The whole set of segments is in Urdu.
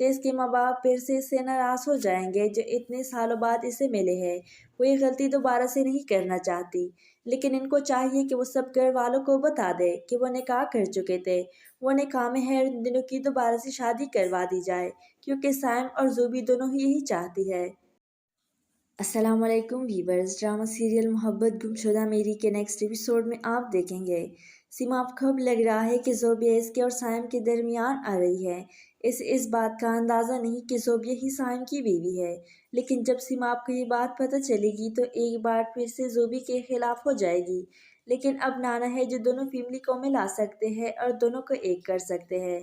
تو اس کے ماں باپ پھر سے اس سے ناراض ہو جائیں گے جو اتنے سالوں بعد اسے ملے ہیں۔ وہ یہ غلطی دوبارہ سے نہیں کرنا چاہتی، لیکن ان کو چاہیے کہ وہ سب گھر والوں کو بتا دے کہ وہ نکاح کر چکے تھے۔ وہ نکاح میں ہے ان دنوں کی دوبارہ سے شادی کروا دی جائے، کیونکہ سائم اور زوبی دونوں ہی یہی چاہتی ہے۔ السلام علیکم ویورز، ڈرامہ سیریل محبت گمشدہ میری کے نیکسٹ ایپیسوڈ میں آپ دیکھیں گے سیما کو اب لگ رہا ہے کہ زوبیہ اس کے اور سائم کے درمیان آ رہی ہے۔ اس بات کا اندازہ نہیں کہ زوبیہ ہی سائم کی بیوی ہے، لیکن جب سیما کو یہ بات پتہ چلے گی تو ایک بار پھر سے زوبی کے خلاف ہو جائے گی۔ لیکن اب نانا ہے جو دونوں فیملی کو ملا سکتے ہیں اور دونوں کو ایک کر سکتے ہیں۔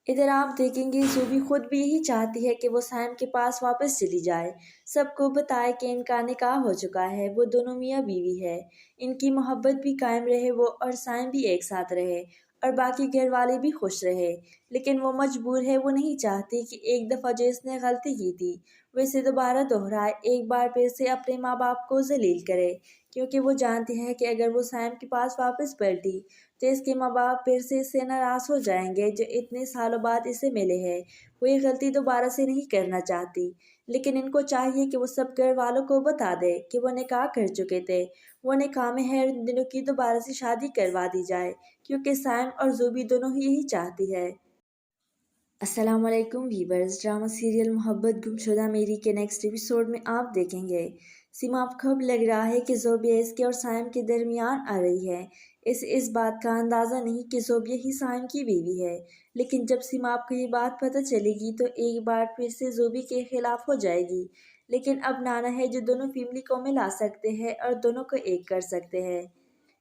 ادھر آپ دیکھیں گے زوبی خود بھی یہی چاہتی ہے کہ وہ سائم کے پاس واپس چلی جائے، سب کو بتائے کہ ان کا نکاح ہو چکا ہے، وہ دونوں میاں بیوی ہے، ان کی محبت بھی قائم رہے، وہ اور سائم بھی ایک ساتھ رہے اور باقی گھر والے بھی خوش رہے۔ لیکن وہ مجبور ہے، وہ نہیں چاہتی کہ ایک دفعہ جو اس نے غلطی کی تھی وہ اسے دوبارہ دہرائے، ایک بار پھر سے اپنے ماں باپ کو ذلیل کرے، کیونکہ وہ جانتی ہے کہ اگر وہ سائم کے پاس واپس پلٹی تو اس کے ماں باپ پھر سے اس سے ناراض ہو جائیں گے جو اتنے سالوں بعد اسے ملے ہیں۔ وہ یہ غلطی دوبارہ سے نہیں کرنا چاہتی، لیکن ان کو چاہیے کہ وہ سب گھر والوں کو بتا دے کہ وہ نکاح کر چکے تھے۔ وہ نکاح میں ہے ان دنوں کی دوبارہ سے شادی کروا دی جائے، کیونکہ سائم اور زوبی دونوں ہی یہی چاہتی ہے۔ السلام علیکم ویورز، ڈرامہ سیریل محبت گمشدہ میری کے نیکسٹ ایپیسوڈ میں آپ دیکھیں گے سیما کو اب لگ رہا ہے کہ زوبیہ اس کے اور سائم کے درمیان آ رہی ہے۔ اس بات کا اندازہ نہیں کہ زوبیہ ہی سائم کی بیوی ہے، لیکن جب سیما کو یہ بات پتہ چلے گی تو ایک بار پھر سے زوبی کے خلاف ہو جائے گی۔ لیکن اب نانا ہے جو دونوں فیملی کو ملا سکتے ہیں اور دونوں کو ایک کر سکتے ہیں۔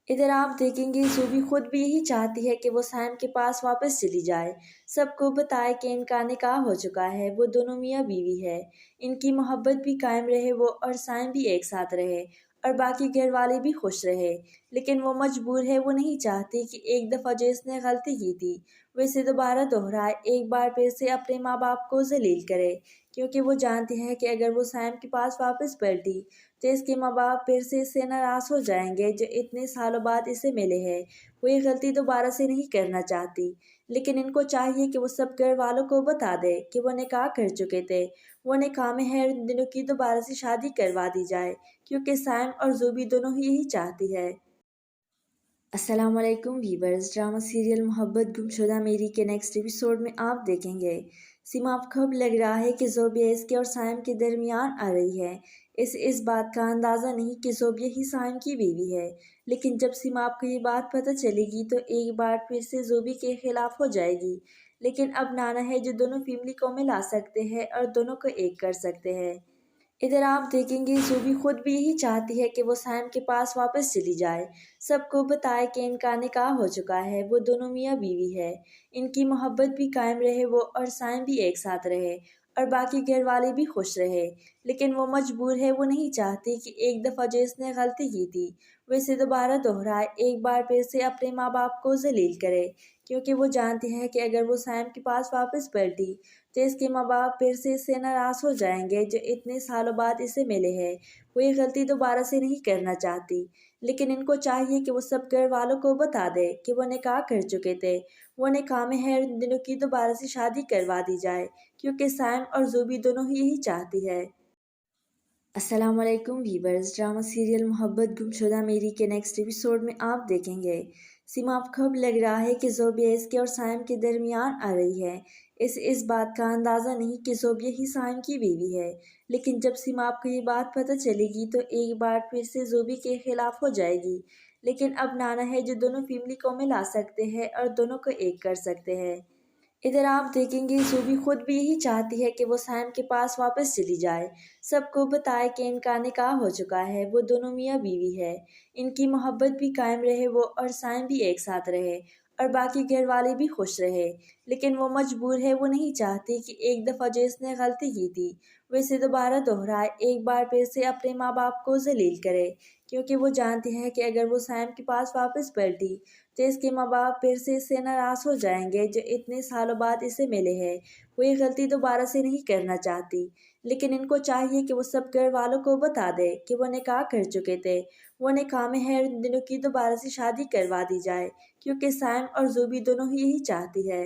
ادھر آپ دیکھیں گے زوبی خود بھی یہی چاہتی ہے کہ وہ سائم کے پاس واپس چلی جائے، سب کو بتائے کہ ان کا نکاح ہو چکا ہے، وہ دونوں میاں بیوی ہے، ان کی محبت بھی قائم رہے، وہ اور سائم بھی ایک ساتھ رہے اور باقی گھر والے بھی خوش رہے۔ لیکن وہ مجبور ہے، وہ نہیں چاہتی کہ ایک دفعہ جو اس نے غلطی کی تھی وہ اسے دوبارہ دہرائے، ایک بار پھر سے اپنے ماں باپ کو ذلیل کرے، کیونکہ وہ جانتی ہے کہ اگر وہ سائم کے پاس واپس پلٹی تو اس کے ماں باپ پھر سے اس سے ناراض ہو جائیں گے جو اتنے سالوں بعد اسے ملے ہیں۔ وہ یہ غلطی دوبارہ سے نہیں کرنا چاہتی، لیکن ان کو چاہیے کہ وہ سب گھر والوں کو بتا دے کہ وہ نکاح کر چکے تھے۔ وہ نکاح میں ہے ان دنوں کی دوبارہ سے شادی کروا دی جائے، کیونکہ سائم اور زوبی دونوں ہی یہی چاہتی ہے۔ السلام علیکم ویورز، ڈرامہ سیریل محبت گمشدہ میری کے نیکسٹ ایپیسوڈ میں آپ دیکھیں گے سیما کو اب لگ رہا ہے کہ زوبیہ اس کے اور سائم کے درمیان آ رہی ہے۔ اس بات کا اندازہ نہیں کہ زوبیہ ہی سائم کی بیوی ہے، لیکن جب سیما کو یہ بات پتہ چلے گی تو ایک بار پھر سے زوبی کے خلاف ہو جائے گی۔ لیکن اب نانا ہے جو دونوں فیملی کو ملا سکتے ہیں اور دونوں کو ایک کر سکتے ہیں۔ ادھر آپ دیکھیں گے زوبی خود بھی یہی چاہتی ہے کہ وہ سائم کے پاس واپس چلی جائے، سب کو بتائے کہ ان کا نکاح ہو چکا ہے، وہ دونوں میاں بیوی ہے، ان کی محبت بھی قائم رہے، وہ اور سائم بھی ایک ساتھ رہے اور باقی گھر والے بھی خوش رہے۔ لیکن وہ مجبور ہے، وہ نہیں چاہتی کہ ایک دفعہ جو اس نے غلطی کی تھی وہ اسے دوبارہ دہرائے، ایک بار پھر سے اپنے ماں باپ کو ذلیل کرے، کیونکہ وہ جانتی ہے کہ اگر وہ سائم کے پاس واپس پلٹی تو اس کے ماں باپ پھر سے اس سے ناراض ہو جائیں گے جو اتنے سالوں بعد اسے ملے ہیں۔ وہ یہ غلطی دوبارہ سے نہیں کرنا چاہتی، لیکن ان کو چاہیے کہ وہ سب گھر والوں کو بتا دے کہ وہ نکاح کر چکے تھے۔ وہ نکاح میں ہے ان دنوں کی دوبارہ سے شادی کروا دی جائے، کیونکہ سائم اور زوبی دونوں ہی یہی چاہتی ہے۔ السلام علیکم ویورز، ڈرامہ سیریل محبت گمشدہ میری کے نیکسٹ ایپیسوڈ میں آپ دیکھیں گے سیما کو اب لگ رہا ہے کہ زوبیہ اس کے اور سائم کے درمیان آ رہی ہے۔ اس بات کا اندازہ نہیں کہ زوبیہ ہی سائم کی بیوی ہے، لیکن جب سیما کو یہ بات پتہ چلے گی تو ایک بار پھر سے زوبی کے خلاف ہو جائے گی۔ لیکن اب نانا ہے جو دونوں فیملی کو ملا سکتے ہیں اور دونوں کو ایک کر سکتے ہیں۔ ادھر آپ دیکھیں گے زوبی خود بھی یہی چاہتی ہے کہ وہ سائم کے پاس واپس چلی جائے، سب کو بتائے کہ ان کا نکاح ہو چکا ہے، وہ دونوں میاں بیوی ہے، ان کی محبت بھی قائم رہے، وہ اور سائم بھی ایک ساتھ رہے اور باقی گھر والے بھی خوش رہے۔ لیکن وہ مجبور ہے، وہ نہیں چاہتی کہ ایک دفعہ جو اس نے غلطی کی تھی وہ اسے دوبارہ دہرائے، ایک بار پھر سے اپنے ماں باپ کو ذلیل کرے، کیونکہ وہ جانتی ہے کہ اگر وہ سائم کے پاس واپس پلٹی تو اس کے ماں باپ پھر سے اس سے ناراض ہو جائیں گے جو اتنے سالوں بعد اسے ملے ہیں۔ وہ یہ غلطی دوبارہ سے نہیں کرنا چاہتی، لیکن ان کو چاہیے کہ وہ سب گھر والوں کو بتا دے کہ وہ نکاح کر چکے تھے۔ وہ نکاح میں ہے ان دنوں کی دوبارہ سے شادی کروا دی جائے، کیونکہ سائم اور زوبی دونوں ہی یہی چاہتی ہے۔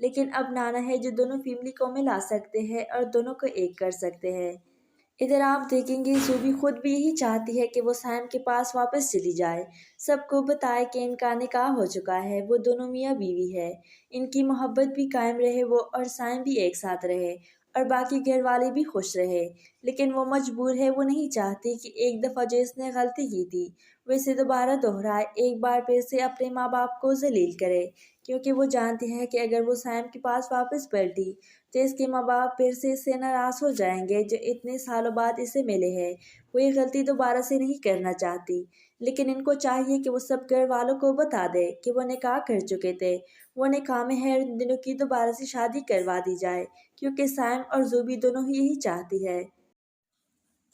لیکن اب نانا ہے جو دونوں فیملی کو ملا سکتے ہیں اور دونوں کو ایک کر سکتے ہیں۔ ادھر آپ دیکھیں گے زوبی خود بھی یہی چاہتی ہے کہ وہ سیم کے پاس واپس چلی جائے، سب کو بتائے کہ ان کا نکاح ہو چکا ہے، وہ دونوں میاں بیوی ہے، ان کی محبت بھی قائم رہے وہ اور سیم بھی ایک ساتھ رہے اور باقی گھر والے بھی خوش رہے، لیکن وہ مجبور ہے، وہ نہیں چاہتی کہ ایک دفعہ جو اس نے غلطی کی تھی وہ اسے دوبارہ دہرائے، ایک بار پھر سے اپنے ماں باپ کو ذلیل کرے، کیونکہ وہ جانتی ہے کہ اگر وہ سیم کے پاس واپس پلٹی تو اس کے ماں باپ پھر سے اس سے ناراض ہو جائیں گے جو اتنے سالوں بعد اسے ملے ہیں، وہ یہ غلطی دوبارہ سے نہیں کرنا چاہتی، لیکن ان کو چاہیے کہ وہ سب گھر والوں کو بتا دے کہ وہ نکاح کر چکے تھے، وہ نکاح میں ہے ان دنوں کی دوبارہ سے شادی کروا دی جائے، کیونکہ سیم اور زوبی دونوں ہی یہی چاہتی ہے۔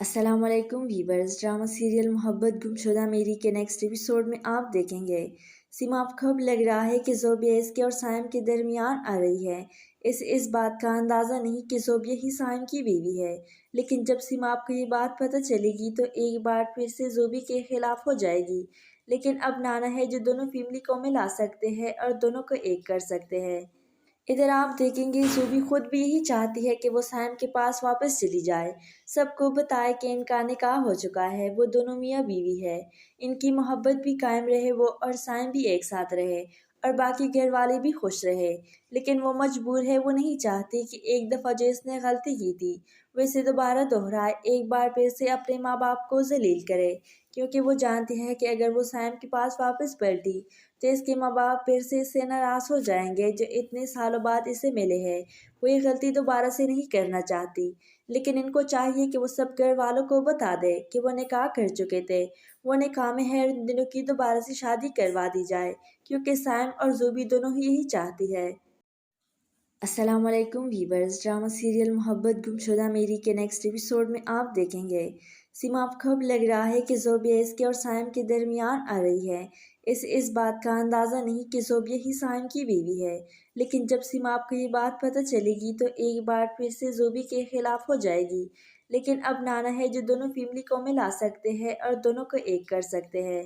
السلام علیکم ویورز، ڈرامہ سیریل محبت گمشدہ میری کے نیکسٹ ایپیسوڈ میں آپ دیکھیں گے سیما اب کب لگ رہا ہے کہ زوبیہ اس کے اور سائم کے درمیان آ رہی ہے، اس بات کا اندازہ نہیں کہ زوبیہ ہی سائم کی بیوی ہے، لیکن جب سیما آپ کو یہ بات پتہ چلے گی تو ایک بار پھر سے زوبی کے خلاف ہو جائے گی، لیکن اب نانا ہے جو دونوں فیملی کو ملا سکتے ہیں اور دونوں کو ایک کر سکتے ہیں۔ ادھر آپ دیکھیں گے زوبی خود بھی یہی چاہتی ہے کہ وہ سیم کے پاس واپس چلی جائے، سب کو بتائے کہ ان کا نکاح ہو چکا ہے، وہ دونوں میاں بیوی ہے، ان کی محبت بھی قائم رہے وہ اور سائم بھی ایک ساتھ رہے اور باقی گھر والے بھی خوش رہے، لیکن وہ مجبور ہے، وہ نہیں چاہتی کہ ایک دفعہ جو اس نے غلطی کی تھی وہ اسے دوبارہ دہرائے، ایک بار پھر سے اپنے ماں باپ کو ذلیل کرے، کیونکہ وہ جانتی ہے کہ اگر وہ سائم کے پاس واپس پلٹی تو اس کے ماں باپ پھر سے اس سے ناراض ہو جائیں گے جو اتنے سالوں بعد اسے ملے ہیں، وہ یہ غلطی دوبارہ سے نہیں کرنا چاہتی، لیکن ان کو چاہیے کہ وہ سب گھر والوں کو بتا دے کہ وہ نکاح کر چکے تھے، وہ نکاح میں ہے ان دنوں کی دوبارہ سے شادی کروا دی جائے، کیونکہ سیم اور زوبی دونوں ہی یہی چاہتی ہے۔ السلام علیکم ویورز، ڈرامہ سیریل محبت گمشدہ میری کے نیکسٹ ایپیسوڈ میں آپ دیکھیں گے سیما اب کب لگ رہا ہے کہ زوبیہ اس کے اور سائم کے درمیان آ رہی ہے، اس بات کا اندازہ نہیں کہ زوبیہ ہی سائم کی بیوی ہے، لیکن جب سیما آپ کو یہ بات پتہ چلے گی تو ایک بار پھر سے زوبی کے خلاف ہو جائے گی، لیکن اب نانا ہے جو دونوں فیملی کو ملا سکتے ہیں اور دونوں کو ایک کر سکتے ہیں۔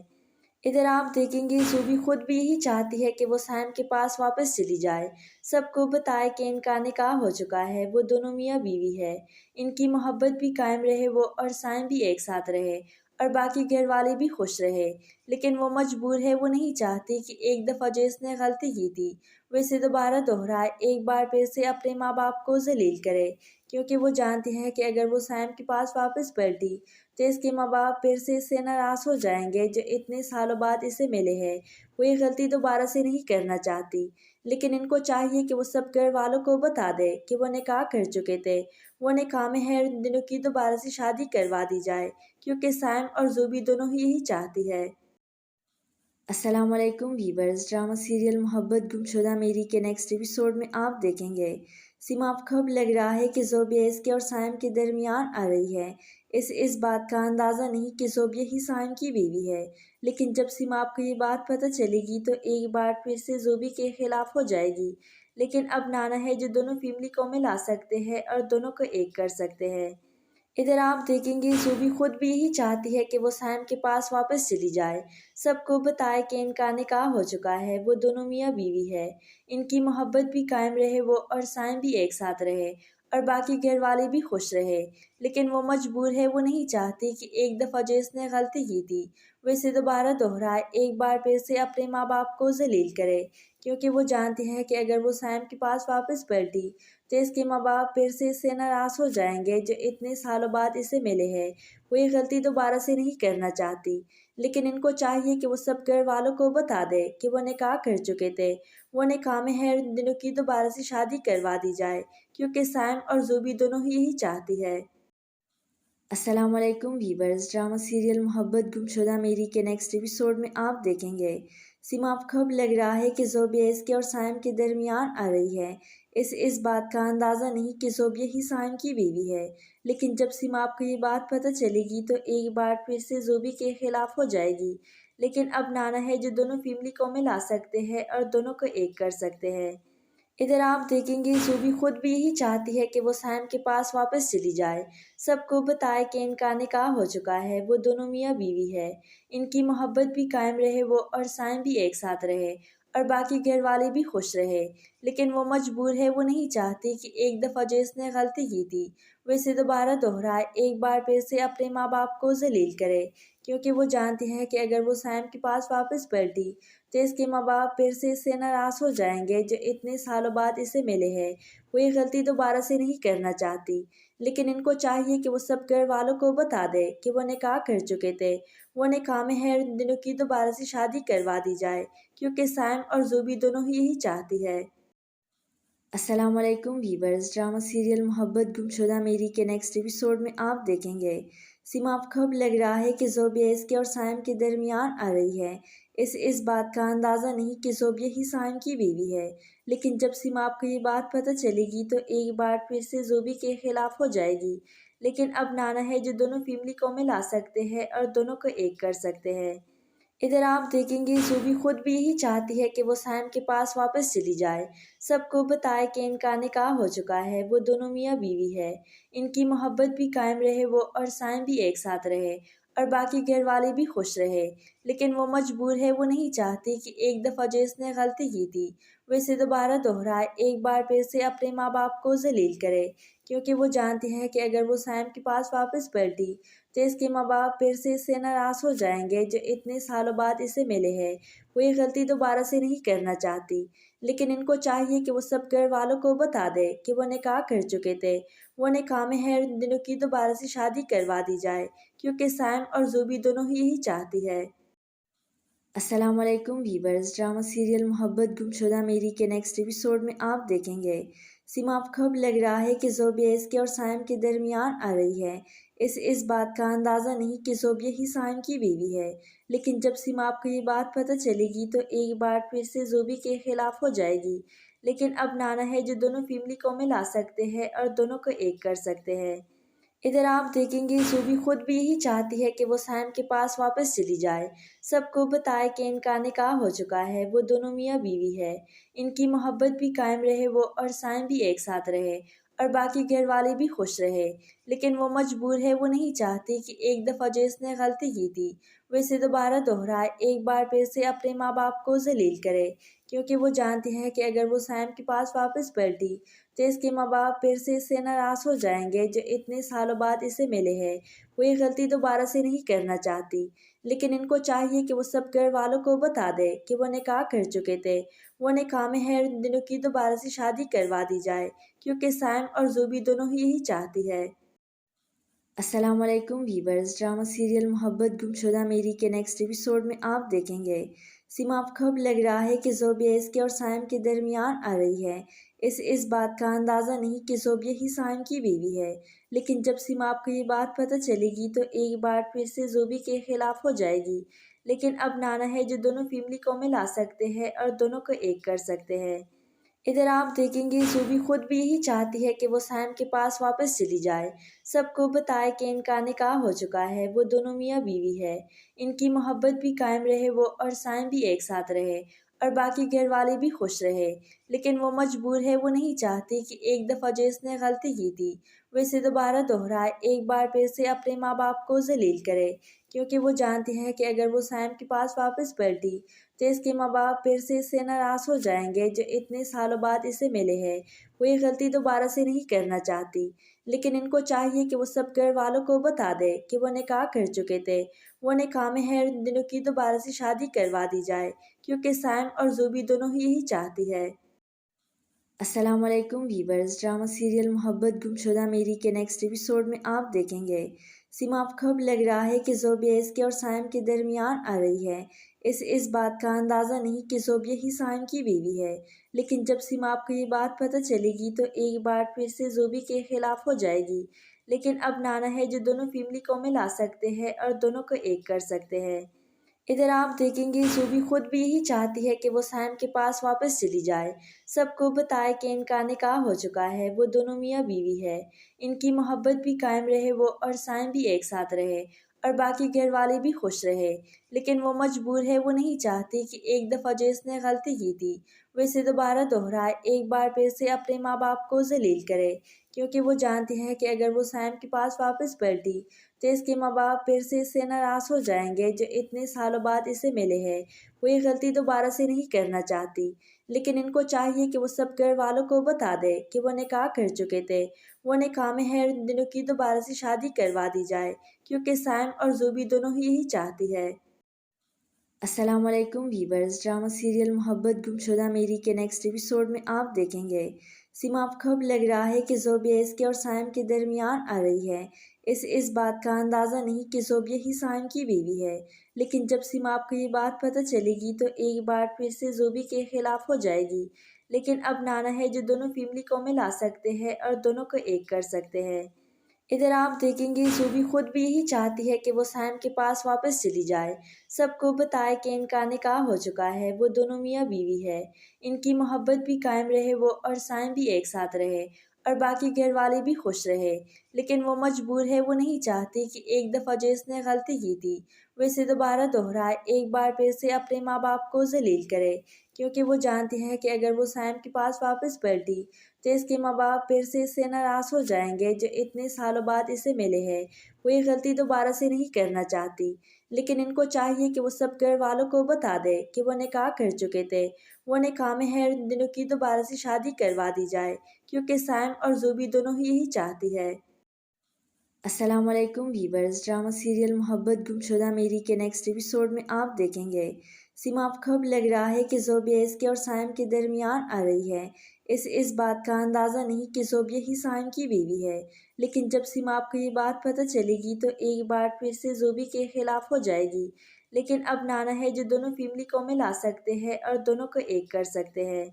ادھر آپ دیکھیں گے زوبی خود بھی یہی چاہتی ہے کہ وہ سیم کے پاس واپس چلی جائے، سب کو بتائے کہ ان کا نکاح ہو چکا ہے، وہ دونوں میاں بیوی ہے، ان کی محبت بھی قائم رہے وہ اور سائم بھی ایک ساتھ رہے اور باقی گھر والے بھی خوش رہے، لیکن وہ مجبور ہے، وہ نہیں چاہتی کہ ایک دفعہ جو اس نے غلطی کی تھی وہ اسے دوبارہ دہرائے، ایک بار پھر سے اپنے ماں باپ کو ذلیل کرے، کیونکہ وہ جانتی ہے کہ اگر وہ سیم کے پاس واپس پلٹی تو اس کے ماں باپ پھر سے اس سے ناراض ہو جائیں گے جو اتنے سالوں بعد اسے ملے ہیں، وہ یہ غلطی دوبارہ سے نہیں کرنا چاہتی، لیکن ان کو چاہیے کہ وہ سب گھر والوں کو بتا دے کہ وہ نکاح کر چکے تھے، وہ نکاح میں ہے ان دنوں کی دوبارہ سے شادی کروا دی جائے، کیونکہ سیم اور زوبی دونوں ہی یہی چاہتی ہے۔ السلام علیکم ویورز، ڈرامہ سیریل محبت گمشدہ میری کے نیکسٹ ایپیسوڈ میں آپ دیکھیں گے سیما اب کب لگ رہا ہے کہ زوبیہ اس کے اور سائم کے درمیان آ رہی ہے، اس بات کا اندازہ نہیں کہ زوبیہ ہی سائم کی بیوی ہے، لیکن جب سیما آپ کو یہ بات پتہ چلے گی تو ایک بار پھر سے زوبی کے خلاف ہو جائے گی، لیکن اب نانا ہے جو دونوں فیملی کو ملا سکتے ہیں اور دونوں کو ایک کر سکتے ہیں۔ ادھر آپ دیکھیں گے زوبی خود بھی یہی چاہتی ہے کہ وہ سیم کے پاس واپس چلی جائے، سب کو بتائے کہ ان کا نکاح ہو چکا ہے، وہ دونوں میاں بیوی ہے، ان کی محبت بھی قائم رہے وہ اور سائم بھی ایک ساتھ رہے اور باقی گھر والے بھی خوش رہے، لیکن وہ مجبور ہے، وہ نہیں چاہتی کہ ایک دفعہ جو اس نے غلطی کی تھی وہ اسے دوبارہ دہرائے، ایک بار پھر سے اپنے ماں باپ کو ذلیل کرے، کیونکہ وہ جانتی ہے کہ اگر وہ سیم کے پاس واپس پلٹی تو اس کے ماں باپ پھر سے اس سے ناراض ہو جائیں گے جو اتنے سالوں بعد اسے ملے ہیں، وہ یہ غلطی دوبارہ سے نہیں کرنا چاہتی، لیکن ان کو چاہیے کہ وہ سب گھر والوں کو بتا دے کہ وہ نکاح کر چکے تھے، وہ نکاح میں ہے ان دنوں کی دوبارہ سے شادی کروا دی جائے، کیونکہ سیم اور زوبی دونوں ہی یہی چاہتی ہے۔ السلام علیکم ویورز، ڈرامہ سیریل محبت گمشدہ میری کے نیکسٹ ایپیسوڈ میں آپ دیکھیں گے سیما اب کب لگ رہا ہے کہ زوبیہ اس کے اور سائم کے درمیان آ رہی ہے، اس بات کا اندازہ نہیں کہ زوبیہ ہی سائم کی بیوی ہے، لیکن جب سیما آپ کو یہ بات پتہ چلے گی تو ایک بار پھر سے زوبی کے خلاف ہو جائے گی، لیکن اب نانا ہے جو دونوں فیملی کو ملا سکتے ہیں اور دونوں کو ایک کر سکتے ہیں۔ ادھر آپ دیکھیں گے زوبی خود بھی یہی چاہتی ہے کہ وہ سیم کے پاس واپس چلی جائے، سب کو بتائے کہ ان کا نکاح ہو چکا ہے، وہ دونوں میاں بیوی ہے، ان کی محبت بھی قائم رہے وہ اور سائم بھی ایک ساتھ رہے اور باقی گھر والے بھی خوش رہے، لیکن وہ مجبور ہے، وہ نہیں چاہتی کہ ایک دفعہ جو اس نے غلطی کی تھی وہ اسے دوبارہ دہرائے، ایک بار پھر سے اپنے ماں باپ کو ذلیل کرے، کیونکہ وہ جانتی ہے کہ اگر وہ سیم کے پاس واپس پلٹی تو اس کے ماں باپ پھر سے اس سے ناراض ہو جائیں گے جو اتنے سالوں بعد اسے ملے ہیں۔ وہ یہ غلطی دوبارہ سے نہیں کرنا چاہتی، لیکن ان کو چاہیے کہ وہ سب گھر والوں کو بتا دے کہ وہ نکاح کر چکے تھے۔ وہ نکاح میں ہے ان دنوں کی دوبارہ سے شادی کروا دی جائے، کیونکہ سیم اور زوبی دونوں ہی یہی چاہتی ہے۔ السلام علیکم ویورز، ڈرامہ سیریل محبت گمشدہ میری کے نیکسٹ ایپیسوڈ میں آپ دیکھیں گے سیما کو اب لگ رہا ہے کہ زوبیہ اس کے اور سائم کے درمیان آ رہی ہے۔ اس بات کا اندازہ نہیں کہ زوبیہ ہی سائم کی بیوی ہے، لیکن جب سیما کو یہ بات پتہ چلے گی تو ایک بار پھر سے زوبی کے خلاف ہو جائے گی، لیکن اب نانا ہے جو دونوں فیملی کو ملا سکتے ہیں اور دونوں کو ایک کر سکتے ہیں۔ ادھر آپ دیکھیں گے زوبی خود بھی یہی چاہتی ہے کہ وہ سائم کے پاس واپس چلی جائے، سب کو بتائے کہ ان کا نکاح ہو چکا ہے، وہ دونوں میاں بیوی ہے، ان کی محبت بھی قائم رہے، وہ اور سائم بھی ایک ساتھ رہے اور باقی گھر والے بھی خوش رہے، لیکن وہ مجبور ہے، وہ نہیں چاہتی کہ ایک دفعہ جو اس نے غلطی کی تھی وہ اسے دوبارہ دہرائے، ایک بار پھر سے اپنے ماں باپ کو ذلیل کرے، کیونکہ وہ جانتی ہے کہ اگر وہ سائم کے پاس واپس پلٹی تو اس کے ماں باپ پھر سے اس سے ناراض ہو جائیں گے جو اتنے سالوں بعد اسے ملے ہیں۔ وہ یہ غلطی دوبارہ سے نہیں کرنا چاہتی، لیکن ان کو چاہیے کہ وہ سب گھر والوں کو بتا دے کہ وہ نکاح کر چکے تھے۔ وہ نکاح میں ہے ان دنوں کی دوبارہ سے شادی کروا دی جائے، کیونکہ سیم اور زوبی دونوں ہی یہی چاہتی ہے۔ السلام علیکم ویورز، ڈرامہ سیریل محبت گمشدہ میری کے نیکسٹ ایپیسوڈ میں آپ دیکھیں گے سیما کو اب لگ رہا ہے کہ زوبیہ اس کے اور سائم کے درمیان آ رہی ہے۔ اس بات کا اندازہ نہیں کہ زوبیہ ہی سائم کی بیوی ہے، لیکن جب سیما کو یہ بات پتہ چلے گی تو ایک بار پھر سے زوبی کے خلاف ہو جائے گی، لیکن اب نانا ہے جو دونوں فیملی کو ملا سکتے ہیں اور دونوں کو ایک کر سکتے ہیں۔ ادھر آپ دیکھیں گے زوبی خود بھی یہی چاہتی ہے کہ وہ سیم کے پاس واپس چلی جائے، سب کو بتائے کہ ان کا نکاح ہو چکا ہے، وہ دونوں میاں بیوی ہے، ان کی محبت بھی قائم رہے، وہ اور سائم بھی ایک ساتھ رہے اور باقی گھر والے بھی خوش رہے، لیکن وہ مجبور ہے، وہ نہیں چاہتی کہ ایک دفعہ جو اس نے غلطی کی تھی وہ اسے دوبارہ دہرائے، ایک بار پھر سے اپنے ماں باپ کو ذلیل کرے، کیونکہ وہ جانتی ہے کہ اگر وہ سائم کے پاس واپس پلٹی تو اس کے ماں باپ پھر سے اس سے ناراض ہو جائیں گے جو اتنے سالوں بعد اسے ملے ہیں۔ وہ یہ غلطی دوبارہ سے نہیں کرنا چاہتی، لیکن ان کو چاہیے کہ وہ سب گھر والوں کو بتا دے کہ وہ نکاح کر چکے تھے۔ وہ نکاح میں ہے ان دنوں کی دوبارہ سے شادی کروا دی جائے، کیونکہ سیم اور زوبی دونوں ہی یہی چاہتی ہے۔ السلام علیکم ویورز، ڈرامہ سیریل محبت گمشدہ میری کے نیکسٹ ایپیسوڈ میں آپ دیکھیں گے سیما کو اب لگ رہا ہے کہ زوبیہ اس کے اور سائم کے درمیان آ رہی ہے۔ اس بات کا اندازہ نہیں کہ زوبیہ ہی سائم کی بیوی ہے، لیکن جب سیما کو یہ بات پتہ چلے گی تو ایک بار پھر سے زوبی کے خلاف ہو جائے گی، لیکن اب نانا ہے جو دونوں فیملی کو ملا سکتے ہیں اور دونوں کو ایک کر سکتے ہیں۔ ادھر آپ دیکھیں گے زوبی خود بھی یہی چاہتی ہے کہ وہ سیم کے پاس واپس چلی جائے، سب کو بتائے کہ ان کا نکاح ہو چکا ہے، وہ دونوں میاں بیوی ہے، ان کی محبت بھی قائم رہے، وہ اور سائم بھی ایک ساتھ رہے اور باقی گھر والے بھی خوش رہے، لیکن وہ مجبور ہے، وہ نہیں چاہتی کہ ایک دفعہ جو اس نے غلطی کی تھی وہ اسے دوبارہ دہرائے، ایک بار پھر سے اپنے ماں باپ کو ذلیل کرے، کیونکہ وہ جانتی ہے کہ اگر وہ سائم کے پاس واپس پلٹی تو اس کے ماں باپ پھر سے اس سے ناراض ہو جائیں گے جو اتنے سالوں بعد اسے ملے ہیں۔ وہ یہ غلطی دوبارہ سے نہیں کرنا چاہتی، لیکن ان کو چاہیے کہ وہ سب گھر والوں کو بتا دے کہ وہ نکاح کر چکے تھے۔ وہ نکاح میں ہے ان دنوں کی دوبارہ سے شادی کروا دی جائے، کیونکہ سیم اور زوبی دونوں ہی یہی چاہتی ہے۔ السلام علیکم ویورز، ڈرامہ سیریل محبت گمشدہ میری کے نیکسٹ ایپیسوڈ میں آپ دیکھیں گے سیما کو اب لگ رہا ہے کہ زوبیہ اس کے اور سائم کے درمیان آ رہی ہے۔ اس بات کا اندازہ نہیں کہ زوبیہ ہی سائم کی بیوی ہے، لیکن جب سیما کو یہ بات پتہ چلے گی تو ایک بار پھر سے زوبی کے خلاف ہو جائے گی، لیکن اب نانا ہے جو دونوں فیملی کو ملا سکتے ہیں اور دونوں کو ایک کر سکتے ہیں۔ ادھر آپ دیکھیں گے زوبی خود بھی یہی چاہتی ہے کہ وہ سیم کے پاس واپس چلی جائے، سب کو بتائے کہ ان کا نکاح ہو چکا ہے، وہ دونوں میاں بیوی ہے، ان کی محبت بھی قائم رہے، وہ اور سائم بھی ایک ساتھ رہے اور باقی گھر والے بھی خوش رہے، لیکن وہ مجبور ہے، وہ نہیں چاہتی کہ ایک دفعہ جو اس نے غلطی کی تھی وہ اسے دوبارہ دہرائے، ایک بار پھر سے اپنے ماں باپ کو ذلیل کرے، کیونکہ وہ جانتی ہے کہ اگر وہ سیم کے پاس واپس پلٹی تو اس کے ماں باپ پھر سے اس سے ناراض ہو جائیں گے جو اتنے سالوں بعد اسے ملے ہیں۔ وہ یہ غلطی دوبارہ سے نہیں کرنا چاہتی، لیکن ان کو چاہیے کہ وہ سب گھر والوں کو بتا دے کہ وہ نکاح کر چکے تھے۔ وہ نکاح میں ہے ان دنوں کی دوبارہ سے شادی کروا دی جائے، کیونکہ سیم اور زوبی دونوں ہی یہی چاہتی ہے۔ السلام علیکم ویورز، ڈرامہ سیریل محبت گمشدہ میری کے نیکسٹ ایپیسوڈ میں آپ دیکھیں گے سیما اب کب لگ رہا ہے کہ زوبیہ اس کے اور سائم کے درمیان آ رہی ہے۔ اس بات کا اندازہ نہیں کہ زوبیہ ہی سائم کی بیوی ہے، لیکن جب سیما آپ کو یہ بات پتہ چلے گی تو ایک بار پھر سے زوبی کے خلاف ہو جائے گی۔ لیکن اب نانا ہے جو دونوں فیملی کو ملا سکتے ہیں اور دونوں کو ایک کر سکتے ہیں۔ ادھر آپ دیکھیں گے زوبی خود بھی یہی چاہتی ہے کہ وہ سائم کے پاس واپس چلی جائے، سب کو بتائے کہ ان کا نکاح ہو چکا ہے، وہ دونوں میاں بیوی ہے، ان کی محبت بھی قائم رہے، وہ اور سائم بھی ایک ساتھ رہے اور باقی گھر والے بھی خوش رہے۔ لیکن وہ مجبور ہے، وہ نہیں چاہتی کہ ایک دفعہ جو اس نے غلطی کی تھی وہ اسے دوبارہ دہرائے، ایک بار پھر سے اپنے ماں باپ کو ذلیل کرے، کیونکہ وہ جانتی ہے کہ اگر وہ سائم کے پاس واپس پلٹی تو اس کے ماں باپ پھر سے اس سے ناراض ہو جائیں گے جو اتنے سالوں بعد اسے ملے ہیں۔ وہ یہ غلطی دوبارہ سے نہیں کرنا چاہتی، لیکن ان کو چاہیے کہ وہ سب گھر والوں کو بتا دے کہ وہ نکاح کر چکے تھے۔ وہ نکاح میں ہے ان دنوں کی دوبارہ سے شادی کروا دی جائے، کیونکہ سائم اور زوبی دونوں ہی یہی چاہتی ہے۔ السلام علیکم ویورز، ڈرامہ سیریل محبت گمشدہ میری کے نیکسٹ ایپیسوڈ میں آپ دیکھیں گے سیما اب کب لگ رہا ہے کہ زوبیہ اس کے اور سائم کے درمیان آ رہی ہے۔ اس بات کا اندازہ نہیں کہ زوبیہ ہی سائم کی بیوی ہے، لیکن جب سیما آپ کو یہ بات پتہ چلے گی تو ایک بار پھر سے زوبی کے خلاف ہو جائے گی۔ لیکن اب نانا ہے جو دونوں فیملی کو ملا سکتے ہیں اور دونوں کو ایک کر سکتے ہیں۔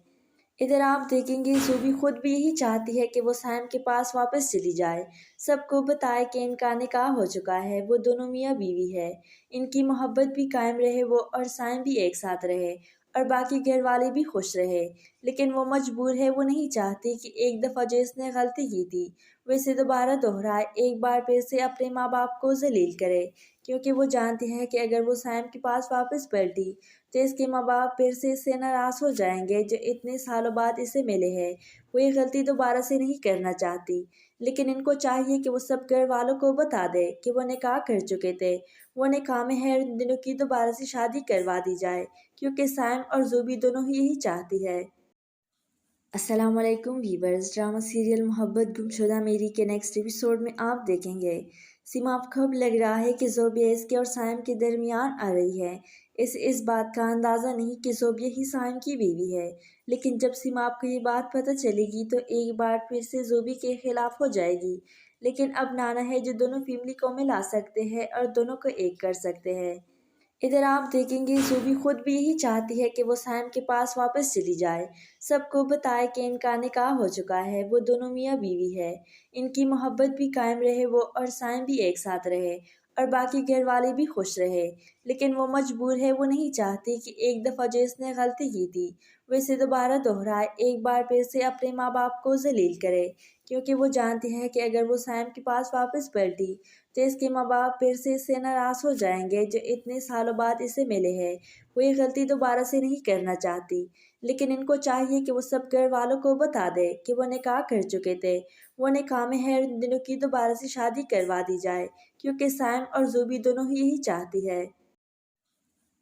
ادھر آپ دیکھیں گے زوبی خود بھی یہی چاہتی ہے کہ وہ سائم کے پاس واپس چلی جائے، سب کو بتائے کہ ان کا نکاح ہو چکا ہے، وہ دونوں میاں بیوی ہے، ان کی محبت بھی قائم رہے، وہ اور سائم بھی ایک ساتھ رہے اور باقی گھر والے بھی خوش رہے۔ لیکن وہ مجبور ہے، وہ نہیں چاہتی کہ ایک دفعہ جو اس نے غلطی کی تھی وہ اسے دوبارہ دہرائے، ایک بار پھر سے اپنے ماں باپ کو ذلیل کرے، کیونکہ وہ جانتی ہے کہ اگر وہ سائم کے پاس واپس پلٹی تو اس کے ماں باپ پھر سے اس سے ناراض ہو جائیں گے جو اتنے سالوں بعد اسے ملے ہیں۔ وہ یہ غلطی دوبارہ سے نہیں کرنا چاہتی، لیکن ان کو چاہیے کہ وہ سب گھر والوں کو بتا دے کہ وہ نکاح کر چکے تھے۔ وہ نکاح میں ہے ان دنوں کی دوبارہ سے شادی کروا دی جائے، کیونکہ سائم اور زوبی دونوں ہی یہی چاہتی ہے۔ السلام علیکم ویورز، ڈرامہ سیریل محبت گمشدہ میری کے نیکسٹ ایپیسوڈ میں آپ دیکھیں گے سیما اب کب لگ رہا ہے کہ زوبیہ اس کے اور سائم کے درمیان آ رہی ہے۔ اس بات کا اندازہ نہیں کہ زوبیہ ہی سائم کی بیوی ہے، لیکن جب سیما آپ کو یہ بات پتہ چلے گی تو ایک بار پھر سے زوبی کے خلاف ہو جائے گی۔ لیکن اب نانا ہے جو دونوں فیملی کو ملا سکتے ہیں اور دونوں کو ایک کر سکتے ہیں۔ ادھر آپ دیکھیں گے زوبی خود بھی یہی چاہتی ہے کہ وہ سائم کے پاس واپس چلی جائے، سب کو بتائے کہ ان کا نکاح ہو چکا ہے، وہ دونوں میاں بیوی ہے، ان کی محبت بھی قائم رہے، وہ اور سائم بھی ایک ساتھ رہے اور باقی گھر والے بھی خوش رہے۔ لیکن وہ مجبور ہے، وہ نہیں چاہتی کہ ایک دفعہ جو اس نے غلطی کی تھی وہ اسے دوبارہ دہرائے، ایک بار پھر سے اپنے ماں باپ کو ذلیل کرے، کیونکہ وہ جانتی ہے کہ اگر وہ سائم کے پاس واپس پلٹی تو اس کے ماں باپ پھر سے اس سے ناراض ہو جائیں گے جو اتنے سالوں بعد اسے ملے ہیں۔ وہ یہ غلطی دوبارہ سے نہیں کرنا چاہتی، لیکن ان کو چاہیے کہ وہ سب گھر والوں کو بتا دے کہ وہ نکاح کر چکے تھے۔ وہ نکاح میں ہے ان دنوں کی دوبارہ سے شادی کروا دی جائے، کیونکہ سائم اور زوبی دونوں ہی یہی چاہتی ہے۔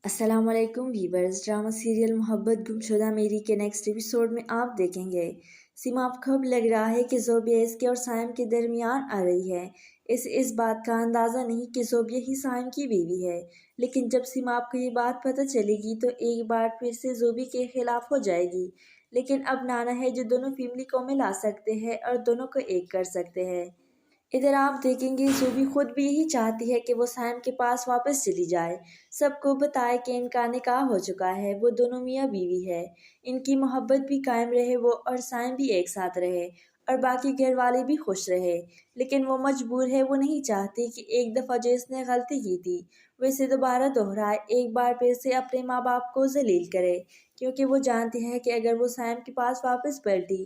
السلام علیکم ویورز، ڈرامہ سیریل محبت گمشدہ میری کے نیکسٹ ایپیسوڈ میں آپ دیکھیں گے سیما اب کب لگ رہا ہے کہ زوبیہ اس کے اور سائم کے درمیان آ رہی ہے۔ اس بات کا اندازہ نہیں کہ زوبیہ ہی سائم کی بیوی ہے، لیکن جب سیما آپ کو یہ بات پتہ چلے گی تو ایک بار پھر سے زوبی کے خلاف ہو جائے گی۔ لیکن اب نانا ہے جو دونوں فیملی کو ملا سکتے ہیں اور دونوں کو ایک کر سکتے ہیں۔ ادھر آپ دیکھیں گے زوبی خود بھی یہی چاہتی ہے کہ وہ سائم کے پاس واپس چلی جائے، سب کو بتائے کہ ان کا نکاح ہو چکا ہے، وہ دونوں میاں بیوی ہے، ان کی محبت بھی قائم رہے، وہ اور سائم بھی ایک ساتھ رہے اور باقی گھر والے بھی خوش رہے۔ لیکن وہ مجبور ہے، وہ نہیں چاہتی کہ ایک دفعہ جو اس نے غلطی کی تھی وہ اسے دوبارہ دہرائے، ایک بار پھر سے اپنے ماں باپ کو ذلیل کرے، کیونکہ وہ جانتی ہے کہ اگر وہ سائم کے پاس واپس پلٹی